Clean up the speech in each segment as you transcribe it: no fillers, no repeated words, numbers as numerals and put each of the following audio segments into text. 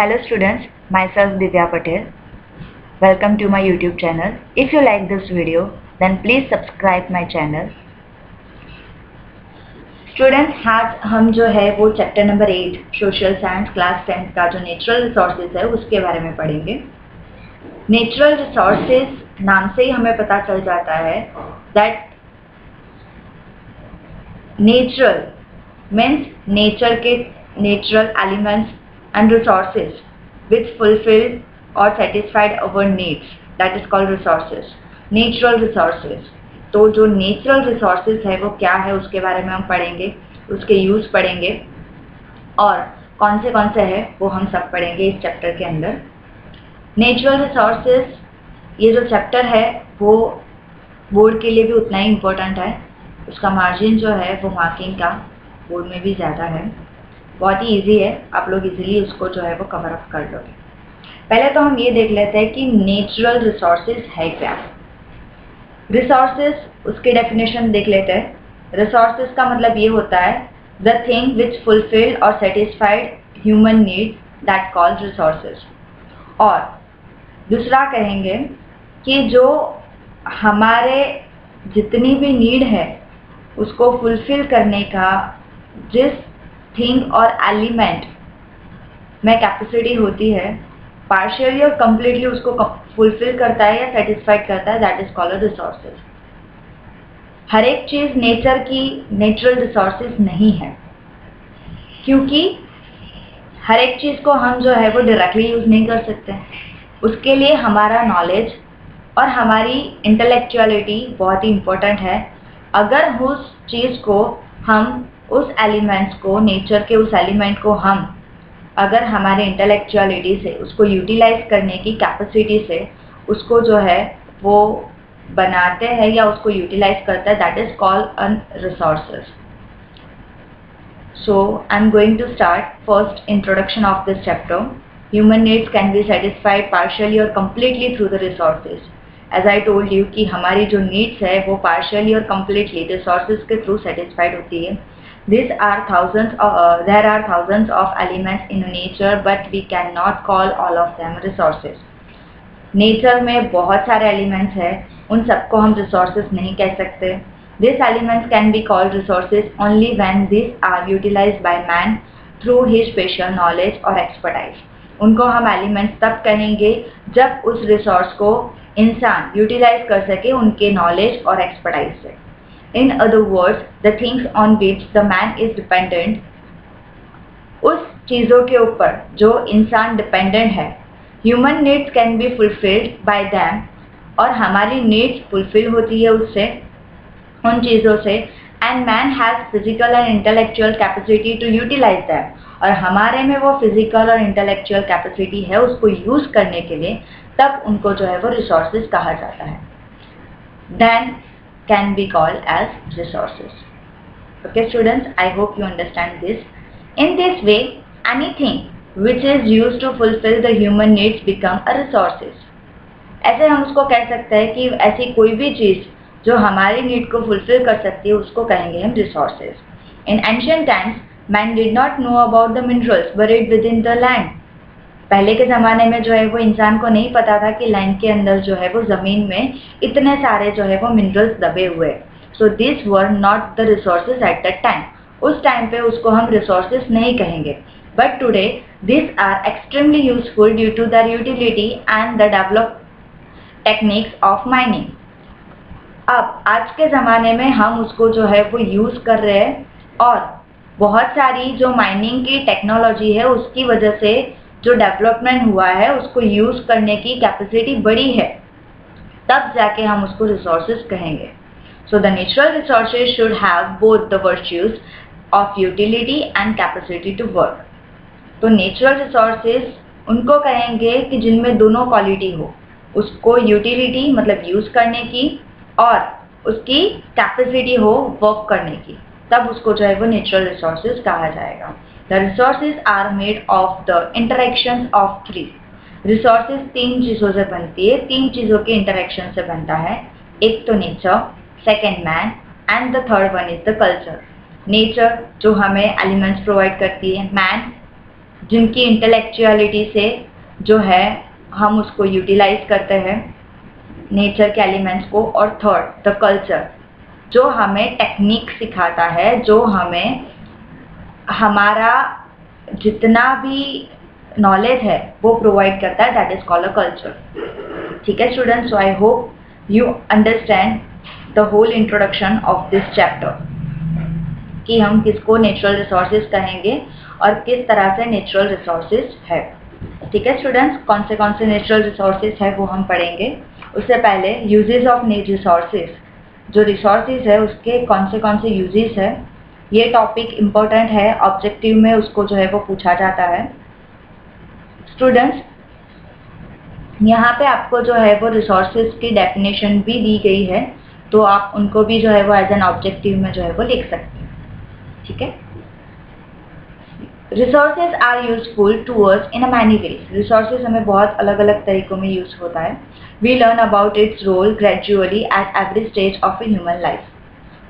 Hello students, myself Divya Patel. Welcome to my YouTube channel. If you like this video, then please subscribe my channel. Students, आज हम जो है वो chapter number 8 social science class 10 का जो natural resources है उसके बारे में पढ़ेंगे। नेचुरल रिसोर्सेज नाम से ही हमें पता चल जाता है दैट नेचुरल मीन्स नेचर के natural elements and resources which fulfill or satisfied our needs, that is called resources, natural resources। तो जो नेचुरल रिसोर्सेज है वो क्या है उसके बारे में हम पढ़ेंगे, उसके यूज पढ़ेंगे और कौन से है वो हम सब पढ़ेंगे इस चैप्टर के अंदर। नेचुरल रिसोर्सेज ये जो चैप्टर है वो बोर्ड के लिए भी उतना ही इम्पोर्टेंट है। उसका मार्जिन जो है वो मार्किंग का बोर्ड में भी ज़्यादा है, बहुत ही इजी है, आप लोग इजीली उसको जो है वो कवर अप कर लोगे। पहले तो हम ये देख लेते हैं कि नेचुरल रिसोर्सेज है क्या। रिसोर्सेज, उसकी डेफिनेशन देख लेते हैं। रिसोर्सेज का मतलब ये होता है द थिंग विच फुलफिल और satisfied human need, that called resources. और दूसरा कहेंगे कि जो हमारे जितनी भी नीड है उसको फुलफिल करने का जिस थिंग और एलिमेंट में कैपेसिटी होती है, पार्शियली और कंप्लीटली उसको फुलफिल करता है या सेटिस्फाइड करता है, दैट इज कॉल्ड रिसोर्सेज। हर एक चीज नेचर की नेचुरल रिसोर्सेज नहीं है, क्योंकि हर एक चीज को हम जो है वो डायरेक्टली यूज नहीं कर सकते। उसके लिए हमारा नॉलेज और हमारी इंटेलेक्चुअलिटी बहुत ही इम्पोर्टेंट है। अगर उस चीज को हम उस एलिमेंट्स को, नेचर के उस एलिमेंट को हम अगर हमारे इंटेलेक्चुअलिटी से उसको यूटिलाइज करने की कैपेसिटी से उसको जो है वो बनाते हैं या उसको यूटिलाइज करता है, that is called an resources. So I am going to start first introduction of this chapter. Human needs can be satisfied partially और completely through the resources. As I told you कि हमारी जो needs है वो partially और completely resources के through satisfied होती है। There are thousands of elements in nature, but we cannot call all of them resources. Nature में बहुत सारे एलिमेंट्स हैं, उन सबको हम रिसोर्सेज नहीं कह सकते। These elements can be called resources only when these are utilized by man through his special knowledge or expertise. उनको हम एलिमेंट्स तब कहेंगे जब उस रिसोर्स को इंसान यूटिलाइज कर सके उनके नॉलेज और एक्सपर्टाइज से। In other words, the things on which the man is dependent, उस चीज़ों के ऊपर जो इंसान डिपेंडेंट है, human needs can be fulfilled by them, और हमारी नीड्स फुलफिल होती है उससे, उन चीज़ों से, and man has physical and intellectual capacity to utilize them, और हमारे में वो फिजिकल और इंटेलेक्चुअल कैपेसिटी है उसको यूज़ करने के लिए, तब उनको जो है वो रिसोर्सेज कहा जाता है। Then can be called as resources. Okay students, I hope you understand this. In this way, anything which is used to fulfill the human needs become a resources. ऐसे हम उसको कह सकते हैं कि ऐसी कोई भी चीज जो हमारी नीड को फुलफिल कर सकती है उसको कहेंगे हम resources. In ancient times, man did not know about the minerals buried within the land. पहले के ज़माने में जो है वो इंसान को नहीं पता था कि लैंड के अंदर जो है वो ज़मीन में इतने सारे जो है वो मिनरल्स दबे हुए। So this were not the resources at that time. उस टाइम पे उसको हम रिसोर्सेज नहीं कहेंगे, but today this are extremely useful due to their utility and the develop techniques of mining. अब आज के ज़माने में हम उसको जो है वो यूज़ कर रहे हैं और बहुत सारी जो माइनिंग की टेक्नोलॉजी है उसकी वजह से जो डेवलपमेंट हुआ है उसको यूज करने की कैपेसिटी बड़ी है, तब जाके हम उसको रिसोर्सेज कहेंगे। So the natural resources should have both the virtues of utility and capacity to work. तो नेचुरल रिसोर्सेज उनको कहेंगे कि जिनमें दोनों क्वालिटी हो, उसको यूटिलिटी मतलब यूज करने की और उसकी कैपेसिटी हो वर्क करने की, तब उसको जो है वो नेचुरल रिसोर्सेज कहा जाएगा। The resources are made of the interactions of three. Resources तीन चीज़ों से बनती है, तीन चीज़ों के इंटरेक्शन से बनता है। एक तो nature, second man and the third one is the culture. Nature जो हमें एलिमेंट्स प्रोवाइड करती है, मैन जिनकी इंटेलेक्चुअलिटी से जो है हम उसको यूटिलाइज करते हैं नेचर के एलिमेंट्स को। और थर्ड द कल्चर, जो हमें टेक्निक सिखाता है, जो हमें हमारा जितना भी नॉलेज है वो प्रोवाइड करता है, that is called a culture. ठीक है students, so I hope you understand the whole introduction of this chapter कि हम किसको नेचुरल रिसोर्सेज कहेंगे और किस तरह से नेचुरल रिसोर्सेज है। ठीक है स्टूडेंट्स, कौन से नेचुरल रिसोर्सेज है वो हम पढ़ेंगे। उससे पहले यूजेस ऑफ रिसोर्सेज, जो रिसोर्सेज है उसके कौन से यूजेस है, ये टॉपिक इम्पोर्टेंट है, ऑब्जेक्टिव में उसको जो है वो पूछा जाता है। स्टूडेंट्स, यहाँ पे आपको जो है वो रिसोर्सेज की डेफिनेशन भी दी गई है, तो आप उनको भी जो है वो एज एन ऑब्जेक्टिव में जो है वो लिख सकते हैं। ठीक है, resources are useful to us in many ways. Resources हमें बहुत अलग अलग तरीकों में यूज होता है। We learn about its role gradually at every stage of a human life.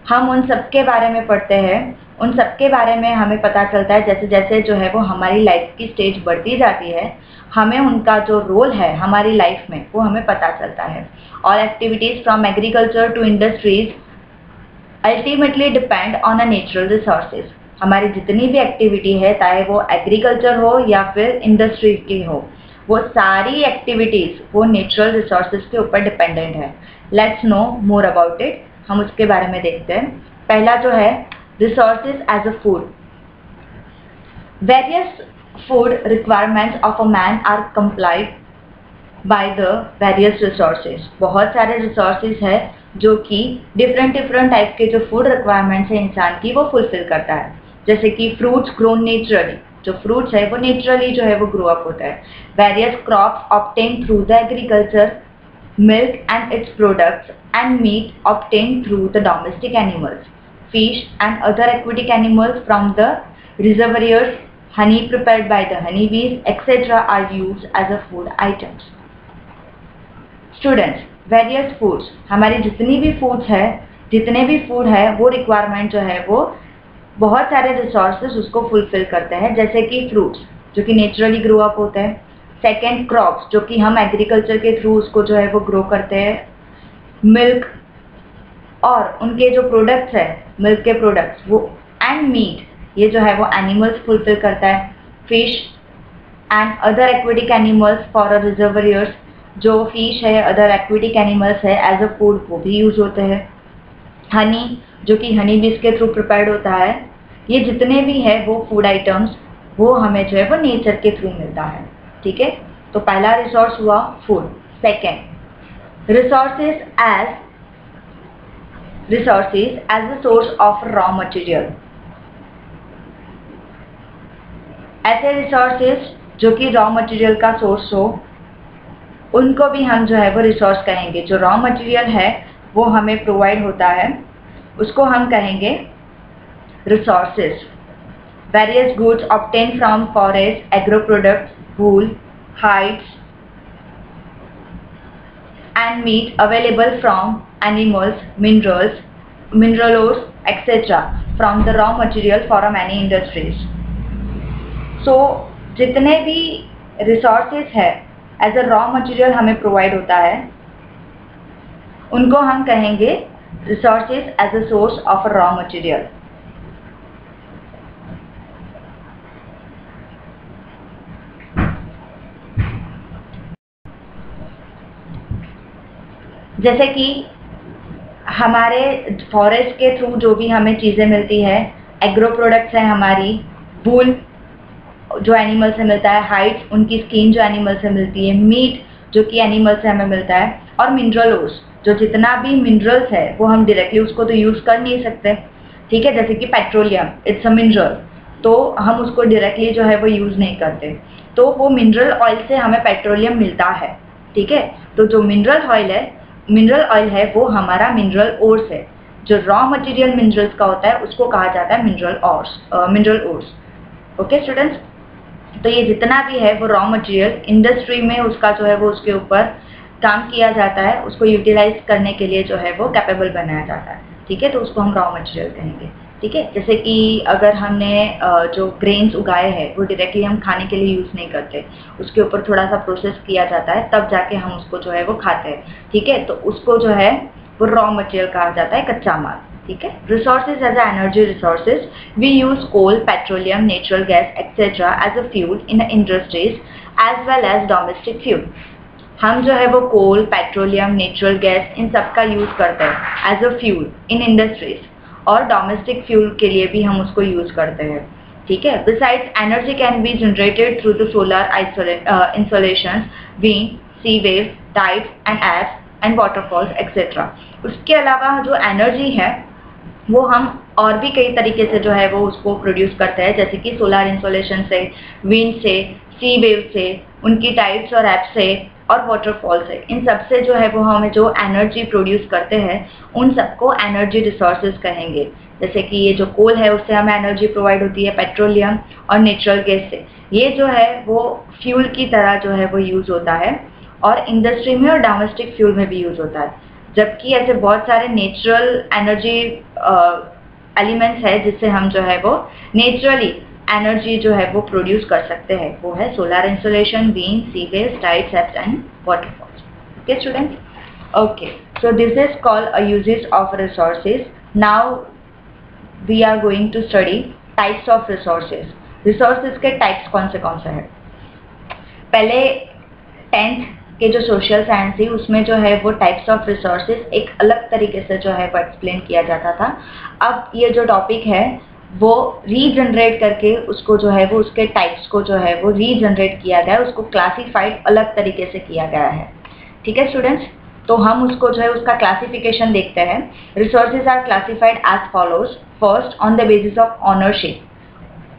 हम उन सब के बारे में पढ़ते हैं, उन सब के बारे में हमें पता चलता है जैसे जैसे जो है वो हमारी लाइफ की स्टेज बढ़ती जाती है, हमें उनका जो रोल है हमारी लाइफ में वो हमें पता चलता है। All activities from agriculture to industries ultimately depend on a natural resources. हमारी जितनी भी एक्टिविटी है, चाहे वो एग्रीकल्चर हो या फिर इंडस्ट्री की हो, वो सारी एक्टिविटीज वो नेचुरल रिसोर्सेज के ऊपर डिपेंडेंट है। Let's know more about it, हम उसके बारे में देखते हैं। पहला जो है resources as a food. Various food requirements of a man are complied by the various resources. बहुत सारे रिसोर्सेज है जो कि डिफरेंट टाइप के जो फूड रिक्वायरमेंट्स है इंसान की वो फुलफिल करता है। जैसे कि फ्रूट्स ग्रोन नेचुरली, जो फ्रूट्स है वो नेचुरली जो है वो ग्रो अप होता है। Various crops obtain through the agriculture, milk and its products, and meat obtained through the domestic animals, fish and other aquatic animals from the reservoirs, honey prepared by the honeybees, etc. are used as a food items. Students, various foods, हमारी जितनी भी foods है, जितने भी food है वो requirement जो है वो बहुत सारे resources उसको fulfill करते हैं। जैसे कि fruits जो कि naturally grow up होते हैं, सेकेंड क्रॉप्स जो कि हम एग्रीकल्चर के थ्रू उसको जो है वो ग्रो करते हैं, मिल्क और उनके जो प्रोडक्ट्स है मिल्क के प्रोडक्ट्स वो, एंड मीट ये जो है वो एनिमल्स फुलफिल करता है। Fish and other aquatic animals for a reservoirs, जो फिश है अदर एक्वेटिक एनिमल्स है एज अ फूड वो भी यूज होते हैं। हनी जो कि हनी बीज के थ्रू प्रिपेयर्ड होता है। ये जितने भी है वो फूड आइटम्स वो हमें जो है वो नेचर के थ्रू मिलता है। ठीक है, तो पहला रिसोर्स हुआ food. Second resources as the source of raw material. ऐसे रिसोर्सेज जो कि रॉ मटेरियल का सोर्स हो उनको भी हम जो है वो रिसोर्स कहेंगे। जो रॉ मटेरियल है वो हमें प्रोवाइड होता है उसको हम कहेंगे resources. Various goods obtain from forest, agro products, wool, hides and meat available from animals, mineral ores, etc. from the raw material for many industries. So जितने भी resources है as a raw material हमें provide होता है उनको हम कहेंगे resources as a source of a raw material. जैसे कि हमारे फॉरेस्ट के थ्रू जो भी हमें चीज़ें मिलती है, एग्रो प्रोडक्ट्स हैं हमारी, वूल जो एनिमल से मिलता है, हाइड्स उनकी स्किन जो एनिमल से मिलती है, मीट जो कि एनिमल से हमें मिलता है, और मिनरल ओर्स जो जितना भी मिनरल्स है वो हम डायरेक्टली उसको तो यूज़ कर नहीं सकते। ठीक है, जैसे कि पेट्रोलियम इट्स अ मिनरल, तो हम उसको डायरेक्टली जो है वो यूज़ नहीं करते, तो वो मिनरल ऑयल से हमें पेट्रोलियम मिलता है। ठीक है, तो जो मिनरल ऑयल है वो हमारा मिनरल ओर्स है। जो रॉ मटेरियल मिनरल्स का होता है उसको कहा जाता है मिनरल ओर्स। ओके स्टूडेंट्स, तो ये जितना भी है वो रॉ मटेरियल इंडस्ट्री में उसका जो है वो उसके ऊपर काम किया जाता है, उसको यूटिलाइज करने के लिए जो है वो कैपेबल बनाया जाता है। ठीक है, तो उसको हम रॉ मटेरियल कहेंगे। ठीक है। जैसे कि अगर हमने जो ग्रेन्स उगाए हैं वो डायरेक्टली हम खाने के लिए यूज़ नहीं करते, उसके ऊपर थोड़ा सा प्रोसेस किया जाता है, तब जाके हम उसको जो है वो खाते हैं। ठीक है, तो उसको जो है वो रॉ मटेरियल कहा जाता है, कच्चा माल। ठीक है। Resources as energy resources, we use coal, petroleum, natural gas etcetera as a fuel in industries as well as domestic fuel. हम जो है वो कोल, पेट्रोलियम, नेचुरल गैस इन सब का यूज करते हैं as a fuel in industries, और डोमेस्टिक फ्यूल के लिए भी हम उसको यूज करते हैं। ठीक है। Besides energy can be generated through the solar insolation, wind, sea wave, tides and ebbs and waterfalls etcetera. उसके अलावा जो एनर्जी है वो हम और भी कई तरीके से जो है वो उसको प्रोड्यूस करते हैं, जैसे कि सोलर इंसोलेशन से, विंड से, सी वेव से, उनकी टाइड्स और एप्स से और वाटरफॉल से। इन सब से जो है वो हमें जो एनर्जी प्रोड्यूस करते हैं उन सबको एनर्जी रिसोर्सेज कहेंगे। जैसे कि ये जो कोल है उससे हमें एनर्जी प्रोवाइड होती है, पेट्रोलियम और नेचुरल गैस से। ये जो है वो फ्यूल की तरह जो है वो यूज होता है, और इंडस्ट्री में और डोमेस्टिक फ्यूल में भी यूज होता है। जबकि ऐसे बहुत सारे नेचुरल एनर्जी एलिमेंट्स है जिससे हम जो है वो नेचुरली एनर्जी जो है वो प्रोड्यूस कर सकते हैं, वो है solar insolation, wind, sea waves, tides, ebbs and waterfalls. Okay students, okay, so this is called a uses of resources. Now we are going to study types of resources. Resources के types कौन से हैं? पहले 10th के जो social science थी उसमें जो है वो टाइप्स ऑफ रिसोर्सेज एक अलग तरीके से जो है वो एक्सप्लेन किया जाता था। अब ये जो टॉपिक है वो रीजनरेट करके उसको जो है वो उसके टाइप्स को जो है वो रीजनरेट किया गया है, उसको क्लासिफाइड अलग तरीके से किया गया है। ठीक है स्टूडेंट्स, तो हम उसको जो है उसका क्लासिफिकेशन देखते हैं। Resources are classified as follows. First, on the basis of ownership,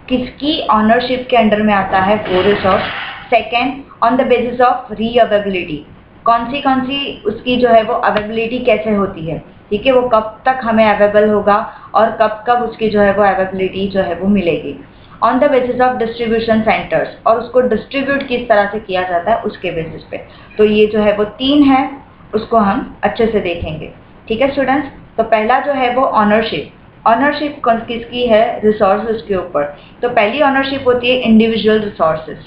किसकी ऑनरशिप के अंडर में आता है वो resource. Second, on the basis of reavailability, कौन सी उसकी जो है वो अवेबिलिटी कैसे होती है। ठीक है, वो कब तक हमें अवेलेबल होगा और कब कब उसकी जो है वो अवेबिलिटी जो है वो मिलेगी। On the basis of distribution centres, और उसको डिस्ट्रीब्यूट किस तरह से किया जाता है उसके बेसिस पे। तो ये जो है वो 3 है, उसको हम अच्छे से देखेंगे। ठीक है स्टूडेंट्स, तो पहला जो है वो ऑनरशिप। ऑनरशिप किसकी है? रिसोर्सेज के ऊपर। तो पहली ऑनरशिप होती है इंडिविजुअल रिसोर्सेज।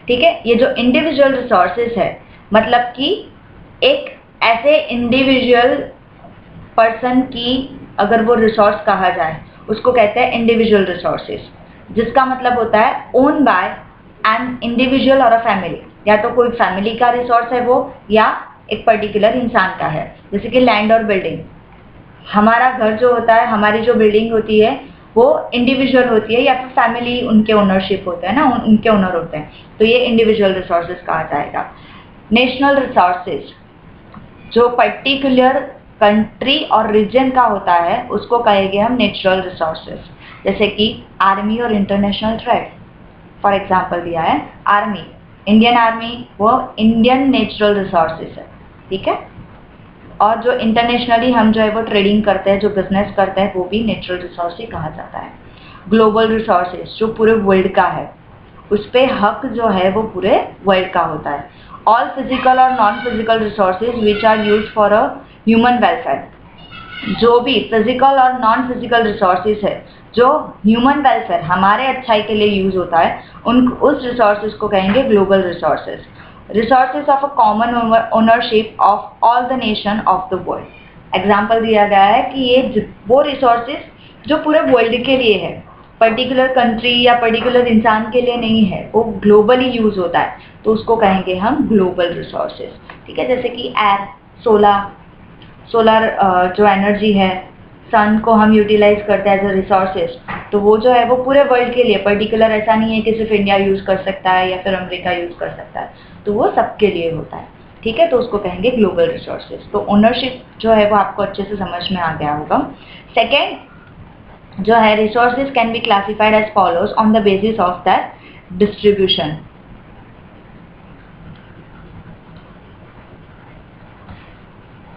ठीक है, ये जो इंडिविजुअल रिसोर्सेज है मतलब कि एक ऐसे इंडिविजुअल पर्सन की अगर वो रिसोर्स कहा जाए उसको कहते हैं इंडिविजुअल रिसोर्सेज, जिसका मतलब होता है ओन बाय एन इंडिविजुअल और अ फैमिली। या तो कोई फैमिली का रिसोर्स है वो, या एक पर्टिकुलर इंसान का है। जैसे कि लैंड और बिल्डिंग, हमारा घर जो होता है, हमारी जो बिल्डिंग होती है वो इंडिविजुअल होती है, या फिर फैमिली उनके ओनरशिप होता है ना, उनके ओनर होते हैं, तो ये इंडिविजुअल रिसोर्सेज कहा जाएगा। नेशनल रिसोर्सेज, जो पर्टिकुलर कंट्री और रीजन का होता है उसको कहेंगे हम नेचुरल रिसोर्सेज। जैसे कि आर्मी और इंटरनेशनल ट्रेड, फॉर एग्जांपल दिया है आर्मी, इंडियन आर्मी, वो इंडियन नेचुरल रिसोर्सेज है। ठीक है, और जो इंटरनेशनली हम जो है वो ट्रेडिंग करते हैं, जो बिजनेस करते हैं, वो भी नेचुरल रिसोर्स ही कहा जाता है। ग्लोबल रिसोर्सेज, जो पूरे वर्ल्ड का है, उस पे हक जो है वो पूरे वर्ल्ड का होता है। ऑल फिजिकल और non physical resources which are use for a human welfare, जो भी फिजिकल और नॉन फिजिकल रिसोर्सेज है जो ह्यूमन वेलफेयर, हमारे अच्छाई के लिए यूज होता है, उस रिसोर्सेज को कहेंगे global resources. Resources of a common ownership of all the nation of the world. Example दिया गया है कि ये वो रिसोर्सेज जो पूरे वर्ल्ड के लिए है, पर्टिकुलर कंट्री या पर्टिकुलर इंसान के लिए नहीं है, वो ग्लोबली यूज होता है, तो उसको कहेंगे हम ग्लोबल रिसोर्सेज। ठीक है, जैसे कि एयर, सोलर जो एनर्जी है, सन को हम यूटिलाइज करते हैं एज अ रिसोर्सेज, तो वो जो है वो पूरे वर्ल्ड के लिए, पर्टिकुलर ऐसा नहीं है कि सिर्फ इंडिया यूज कर सकता है या फिर अमेरिका यूज कर सकता है, तो वो सबके लिए होता है। ठीक है, तो उसको कहेंगे ग्लोबल रिसोर्सेज। तो ओनरशिप जो है वो आपको अच्छे से समझ में आ गया होगा। सेकेंड जो है, resources can be classified as follows on the basis of that distribution.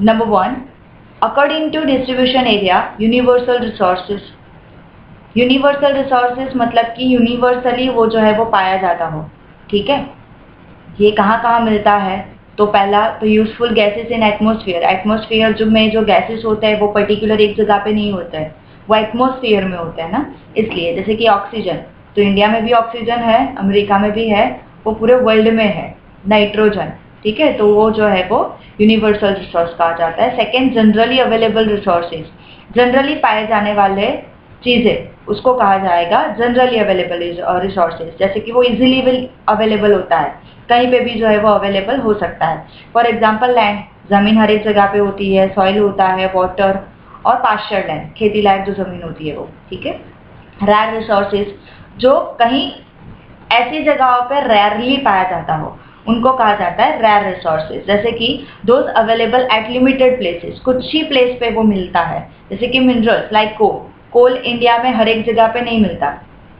Number 1, according to distribution area, universal resources. Universal resources मतलब कि यूनिवर्सली वो जो है वो पाया जाता हो। ठीक है, ये कहाँ कहाँ मिलता है? तो पहला तो useful gases in atmosphere. Atmosphere जो में जो गैसेस होते हैं वो पर्टिकुलर एक जगह पे नहीं होता है, वो एटमॉस्फेयर में होते हैं ना, इसलिए। जैसे कि ऑक्सीजन, तो इंडिया में भी ऑक्सीजन है, अमेरिका में भी है, वो पूरे वर्ल्ड में है। नाइट्रोजन, ठीक है, तो वो जो है वो यूनिवर्सल रिसोर्स कहा जाता है। Second, generally available resources, generally पाए जाने वाले चीज़ें उसको कहा जाएगा जनरली अवेलेबल रिसोर्सेज। जैसे कि वो इजीली अवेलेबल होता है, कहीं पे भी जो है वो अवेलेबल हो सकता है। फॉर एग्जाम्पल लैंड, ज़मीन हर एक जगह पे होती है, सॉइल होता है, वाटर और पास्चर लैंड, खेती लायक जो ज़मीन होती है वो, ठीक है। रेयर रिसोर्सेज, जो कहीं ऐसी जगहों पर रेयरली पाया जाता हो, उनको कहा जाता है रेयर रिसोर्सेज। जैसे कि those available at limited places, कुछ ही प्लेस पे वो मिलता है। जैसे कि minerals like coal, coal India में हर एक जगह पे नहीं मिलता,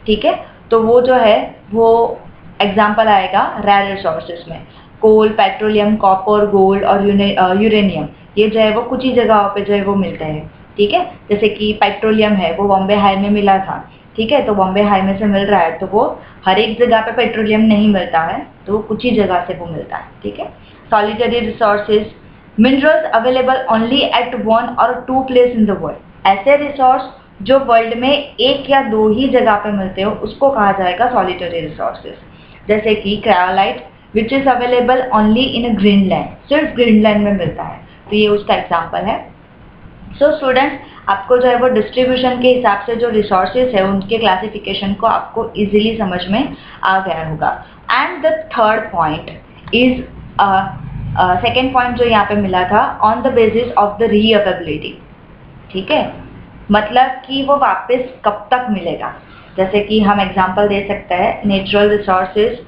ठीक है, तो वो जो है वो एग्जाम्पल आएगा रेयर रिसोर्सेज में। कोल, पेट्रोलियम, कॉपर, गोल्ड और यूरेनियम, ये जो है वो कुछ ही जगहों पे जो है वो मिलते हैं, ठीक है। जैसे कि पेट्रोलियम है, वो बॉम्बे हाई में मिला था, ठीक है, तो बॉम्बे हाई में से मिल रहा है, तो वो हर एक जगह पे पेट्रोलियम नहीं मिलता है, तो वो कुछ ही जगह से वो मिलता है, ठीक है। Solitary resources, minerals available only at 1 और 2 प्लेस इन द वर्ल्ड, ऐसे रिसोर्स जो वर्ल्ड में 1 या 2 ही जगह पे मिलते हो, उसको कहा जाएगा सॉलिटरी रिसोर्सेज। जैसे कि cryolite which is available only in Greenland, सिर्फ ग्रीनलैंड में मिलता है, तो ये उसका एग्जाम्पल है। सो स्टूडेंट्स, आपको जो है वो डिस्ट्रीब्यूशन के हिसाब से जो रिसोर्सेज है उनके क्लासिफिकेशन को आपको इजीली समझ में आ गया होगा। And the third point is, second point जो यहाँ पे मिला था, on the basis of the reavailability, ठीक है, मतलब कि वो वापस कब तक मिलेगा। जैसे कि हम एग्जांपल दे सकते हैं नेचुरल रिसोर्सेज,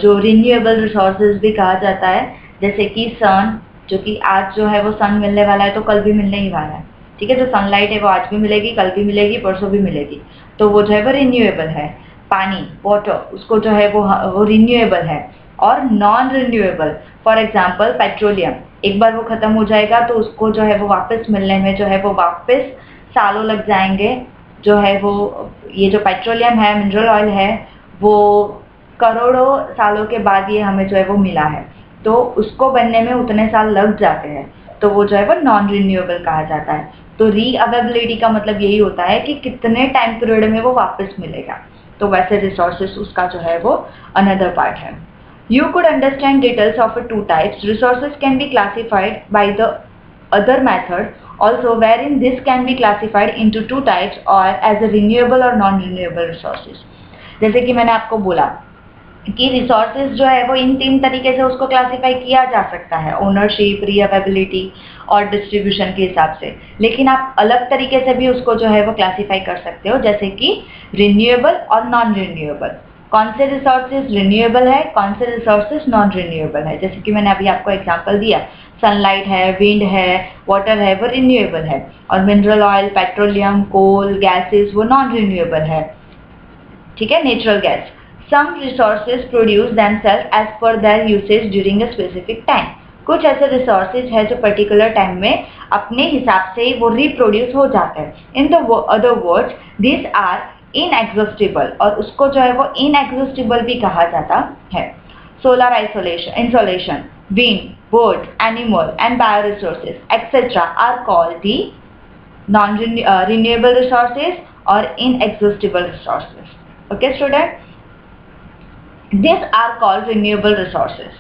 जो रिन्यूएबल रिसोर्सेज भी कहा जाता है, जैसे कि सन, जो कि आज जो है वो सन मिलने वाला है तो कल भी मिलने ही वाला है, ठीक है, जो सनलाइट है वो आज भी मिलेगी, कल भी मिलेगी, परसों भी मिलेगी, तो वो जो है वो रिन्यूएबल है। पानी, वाटर, उसको जो है वो रिन्यूएबल है। और non renewable, for example petroleum, एक बार वो खत्म हो जाएगा तो उसको जो है वो वापस मिलने में जो है वो वापस सालों लग जाएंगे। जो है वो ये जो पेट्रोलियम है, मिनरल ऑयल है, वो करोड़ों सालों के बाद ये हमें जो है वो मिला है, तो उसको बनने में उतने साल लग जाते हैं, तो वो जो है वो नॉन रिन्यूएबल कहा जाता है। तो रीअवेबिलिटी का मतलब यही होता है कि कितने टाइम पीरियड में वो वापस मिलेगा, तो वैसे रिसोर्सेज उसका जो है वो अनदर पार्ट है। You could understand details of 2 types. Resources can be classified by the other method also, wherein this can be classified into 2 types or as a renewable or non-renewable resources. जैसे कि मैंने आपको बोला कि resources जो है वो इन 3 तरीके से उसको क्लासिफाई किया जा सकता है, ओनरशिप, रीअवेबिलिटी और डिस्ट्रीब्यूशन के हिसाब से। लेकिन आप अलग तरीके से भी उसको जो है वो क्लासिफाई कर सकते हो, जैसे कि रिन्यूएबल और नॉन रिन्यूएबल। कौन से रिसोर्सेज रिन्यूएबल है, कौन से रिसोर्सेज नॉन रिन्यूएबल है। जैसे कि मैंने अभी आपको एग्जांपल दिया, सनलाइट है, विंड है, वाटर है, वो रिन्यूएबल है, और मिनरल ऑयल, पेट्रोलियम, कोल, गैसेस वो नॉन रिन्यूएबल है, ठीक है, natural gas. Some resources produce themselves as per their usage during a specific time. कुछ ऐसे रिसोर्सेज है जो पर्टिकुलर टाइम में अपने हिसाब से वो रिप्रोड्यूस हो जाते हैं। In the other words, this are inexhaustible, और उसको जो है वो इनएग्जॉस्टिबल भी कहा जाता है। Solar insolation, wind, bird, animal and bio resources etcetera are called the non renewable resources और inexhaustible resources. Okay student, These are called renewable resources.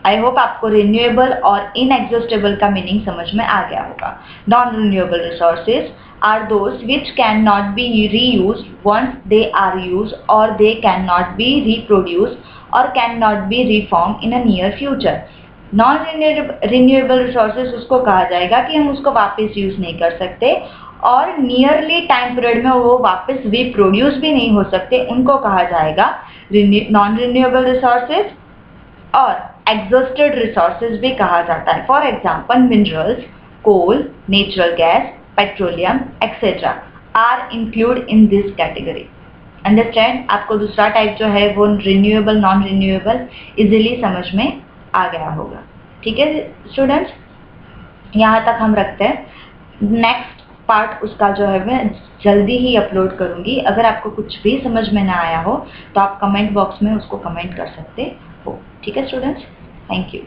I hope आपको renewable और inexhaustible का meaning समझ में आ गया होगा। Non-renewable resources are those which cannot be reused once they are used, or they cannot be reproduced or cannot be reformed in a near future. Non-renewable resources उसको कहा जाएगा कि हम उसको वापस यूज नहीं कर सकते और नियरली टाइम पीरियड में वो वापस रिप्रोड्यूस भी नहीं हो सकते, उनको कहा जाएगा नॉन रिन्यूएबल रिसोर्सेज, और एग्जॉस्टेड रिसोर्सेज भी कहा जाता है। For example minerals, coal, natural gas, petroleum etcetera are include in this category. Understand, आपको दूसरा टाइप जो है वो रिन्यूएबल नॉन रिन्यूएबल इजीली समझ में आ गया होगा। ठीक है स्टूडेंट्स, यहाँ तक हम रखते हैं। नेक्स्ट पार्ट उसका जो है मैं जल्दी ही अपलोड करूंगी। अगर आपको कुछ भी समझ में ना आया हो तो आप कमेंट बॉक्स में उसको कमेंट कर सकते हो। ठीक है स्टूडेंट्स, थैंक यू।